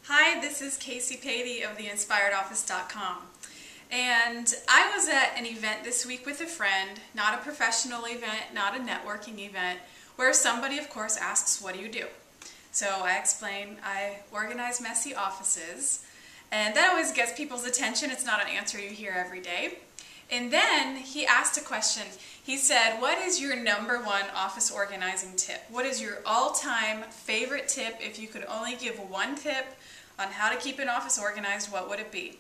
Hi, this is Kacy Paide of theinspiredoffice.com. And I was at an event this week with a friend, not a professional event, not a networking event, where somebody, of course, asks, what do you do? So I explain, I organize messy offices, and that always gets people's attention. It's not an answer you hear every day. And then he asked a question. He said, what is your #1 office organizing tip? What is your all-time favorite tip? If you could only give one tip on how to keep an office organized, what would it be?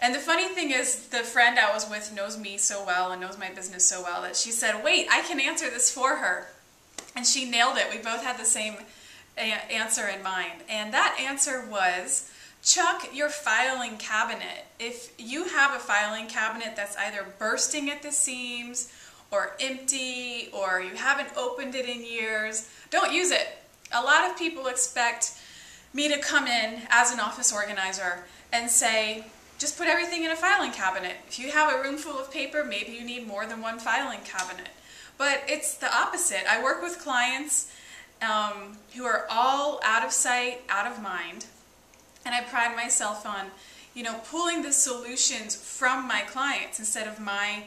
And the funny thing is, the friend I was with knows me so well and knows my business so well that she said, wait, I can answer this for her. And she nailed it. We both had the same answer in mind. And that answer was, chuck your filing cabinet. If you have a filing cabinet that's either bursting at the seams or empty or you haven't opened it in years, don't use it. A lot of people expect me to come in as an office organizer and say, just put everything in a filing cabinet. If you have a room full of paper, maybe you need more than one filing cabinet. But it's the opposite. I work with clients who are all out of sight, out of mind, and I pride myself on, pulling the solutions from my clients instead of my,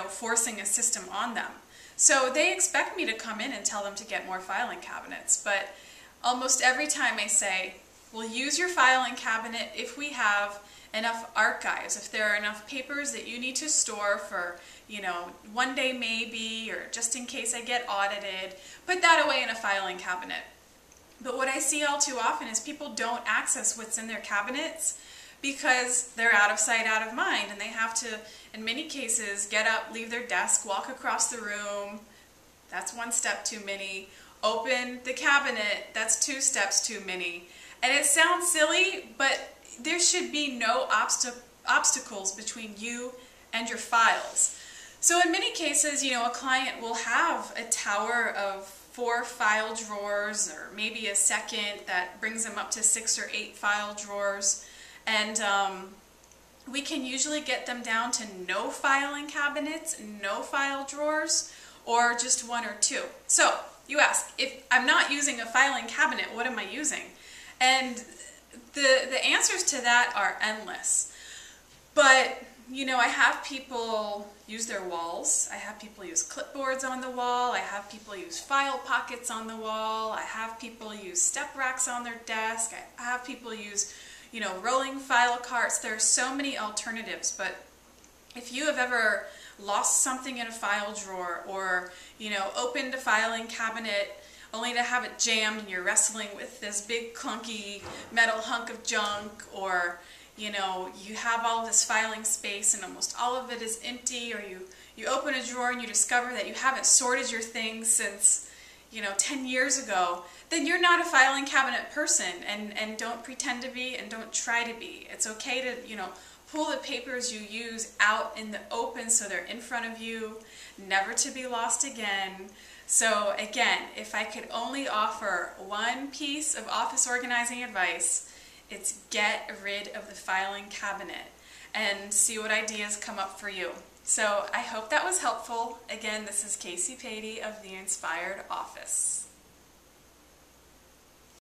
forcing a system on them. So they expect me to come in and tell them to get more filing cabinets, but almost every time I say, we'll use your filing cabinet if we have enough archives, if there are enough papers that you need to store for, one day maybe, or just in case I get audited, put that away in a filing cabinet. But what I see all too often is people don't access what's in their cabinets because they're out of sight, out of mind, and they have to, in many cases, get up, leave their desk, walk across the room. That's one step too many. Open the cabinet, that's 2 steps too many. And it sounds silly, but there should be no obstacles between you and your files. So in many cases, a client will have a tower of 4 file drawers, or maybe a second that brings them up to 6 or 8 file drawers. And we can usually get them down to no filing cabinets, no file drawers, or just 1 or 2. So you ask, if I'm not using a filing cabinet, what am I using? And the answers to that are endless. But, I have people use their walls. I have people use clipboards on the wall. I have people use file pockets on the wall. I have people use step racks on their desk. I have people use, rolling file carts. There are so many alternatives. But if you have ever lost something in a file drawer, or opened a filing cabinet only to have it jammed and you're wrestling with this big clunky metal hunk of junk, or you have all this filing space and almost all of it is empty, or you open a drawer and you discover that you haven't sorted your things since 10 years ago, then you're not a filing cabinet person, and don't pretend to be, and don't try to be. It's okay to pull the papers you use out in the open so they're in front of you, never to be lost again. So again, if I could only offer one piece of office organizing advice, it's get rid of the filing cabinet and see what ideas come up for you. So I hope that was helpful. Again, this is Kacy Paide of The Inspired Office.